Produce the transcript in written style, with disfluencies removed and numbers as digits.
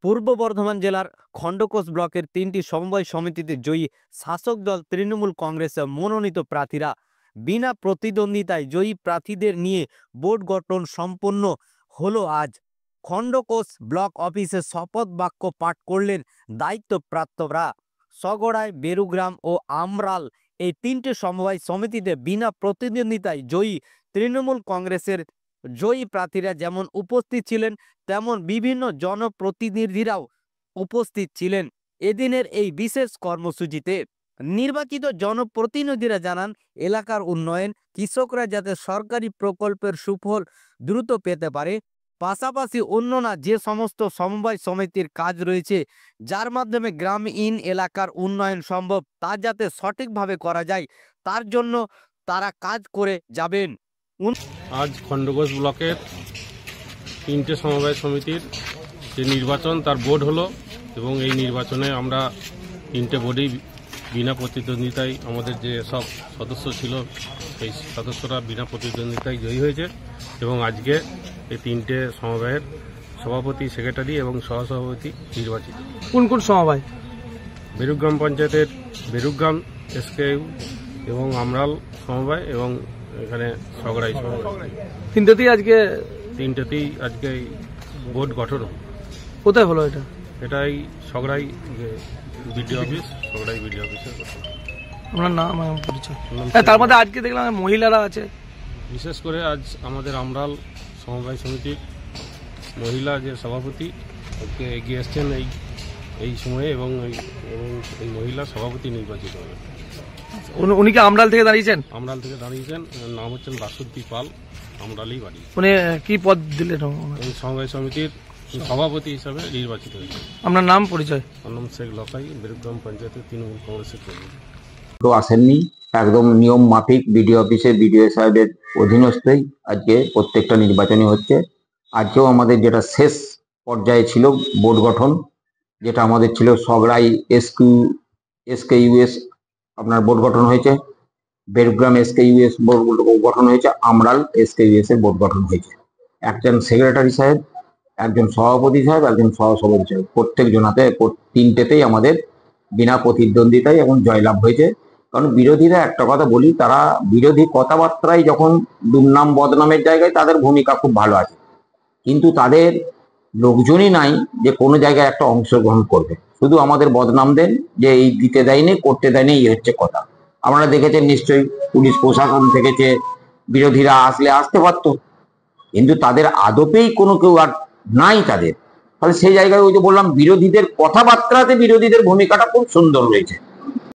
পূর্ব বর্ধমান জেলার খণ্ডঘোষ ব্লকের 3টি সমবায় সমিতিতে জয়ী শাসক দল তৃণমূল কংগ্রেসের মনোনীত প্রার্থীরা বিনা প্রতিদ্বন্দ্বিতায় জয়ী প্রার্থীদের নিয়ে বোর্ড গঠন সম্পন্ন হলো। আজ খণ্ডঘোষ ব্লক অফিসে শপথ বাক্য পাঠ করলেন দায়িত্বপ্রাপ্তরা। সগড়ায়, বেরুগ্রাম ও আমরাল এই 3টে সমবায় সমিতিতে বিনা প্রতিদ্বন্দ্বিতায় জয়ী তৃণমূল কংগ্রেসের জয়ী প্রার্থীরা যেমন উপস্থিত ছিলেন, তেমন বিভিন্ন জনপ্রতিনিধিরাও উপস্থিত ছিলেন এদিনের এই বিশেষ কর্মসূচিতে। নির্বাচিত জনপ্রতিনিধিরা জানান, এলাকার উন্নয়ন, কৃষকরা যাতে সরকারি প্রকল্পের সুফল দ্রুত পেতে পারে, পাশাপাশি অন্যান্য যে সমস্ত সমবায় সমিতির কাজ রয়েছে যার মাধ্যমে গ্রামীণ এলাকার উন্নয়ন সম্ভব, তা যাতে সঠিকভাবে করা যায় তার জন্য তারা কাজ করে যাবেন। আজ খণ্ডঘোষ ব্লকের 3টে সমবায় সমিতির যে নির্বাচন তার বোর্ড হলো এবং এই নির্বাচনে আমরা 3টে বোর্ডেই বিনা প্রতিদ্বন্দ্বিতায় আমাদের যে সব সদস্য ছিল সেই সদস্যরা বিনা প্রতিদ্বন্দ্বিতায় জয়ী হয়েছে এবং আজকে এই 3টে সমবায়ের সভাপতি, সেক্রেটারি এবং সহসভাপতি নির্বাচিত। কোন কোন সমবায়? বেরুগ্রাম পঞ্চায়েতের বেরুগ্রাম এসকেইউ এবং আমরাল সমবায় এবং এখানে সগড়াই সমবায়। 3টেতেই আজকে বোর্ড গঠন। কোথায় হলো এটা? এটাই সগড়াই বিডিও অফিস, সগড়াই বিডিও অফিসে। আপনার নাম পরিচয়? তার মধ্যে আজকে দেখলাম মহিলারা আছে। বিশেষ করে আজ আমাদের আমরাল সমবায় সমিতির মহিলা যে সভাপতি আজকে এগিয়ে এসছেন এই সময়ে এবং এই মহিলা সভাপতি নির্বাচিত হবে। উনি কি আমরাল থেকে দাঁড়িয়েছেন? আমরাল থেকে দাঁড়িয়েছেন। নাম হচ্ছেন বাসন্তী পাল, আমরালই বাড়ি। উনি কি পদ দিলেন? এই সমবায় সমিতির সভাপতি হিসাবে নির্বাচিত হয়েছে। আপনার নাম পরিচয়? আমার নাম শেখ লকাই, বেরুগ্রাম পঞ্চায়েতের তৃণমূল কংগ্রেসের কর্মী। তো আসেননি, একদম নিয়ম মাফিক বিডিও অফিসে বিডিও সাহেবের অধীনস্থই আজকে প্রত্যেকটা নির্বাচনই হচ্ছে। আজকেও আমাদের যেটা শেষ পর্যায়ে ছিল বোর্ড গঠন, যেটা আমাদের ছিল সগড়াই এসকেইউএস আপনার বোর্ড গঠন হয়েছে, বেরুগ্রাম এসকেইউএস বোর্ড গঠন হয়েছে, আমরাল এসকেইউএস এর বোর্ড গঠন হয়েছে। একজন সেক্রেটারি সাহেব, একজন সভাপতি সাহেব, একজন সহসভাপতি সাহেব, প্রত্যেক জনাতে 3টেতেই আমাদের বিনা প্রতিদ্বন্দ্বিতায় এবং জয়লাভ হয়েছে। কারণ বিরোধীরা একটা কথা বলি, তারা বিরোধী কথাবার্তায় যখন দুর্নাম বদনামের জায়গায় তাদের ভূমিকা খুব ভালো আছে, কিন্তু তাদের লোকজনই নাই যে কোনো জায়গায় একটা অংশগ্রহণ করবে। শুধু আমাদের বদনাম দেন যে এই দিতে দেয়নি, করতে দেয়নি, এই হচ্ছে কথা। আপনারা দেখেছেন নিশ্চয়ই, পুলিশ প্রশাসন থেকেছে, বিরোধীরা আসলে আসতে পারতো, কিন্তু তাদের আদপেই কোনো কেউ আর নাই তাদের। তাহলে সেই জায়গায় ওই যে বললাম, বিরোধীদের কথাবার্তাতে বিরোধীদের ভূমিকাটা খুব সুন্দর রয়েছে।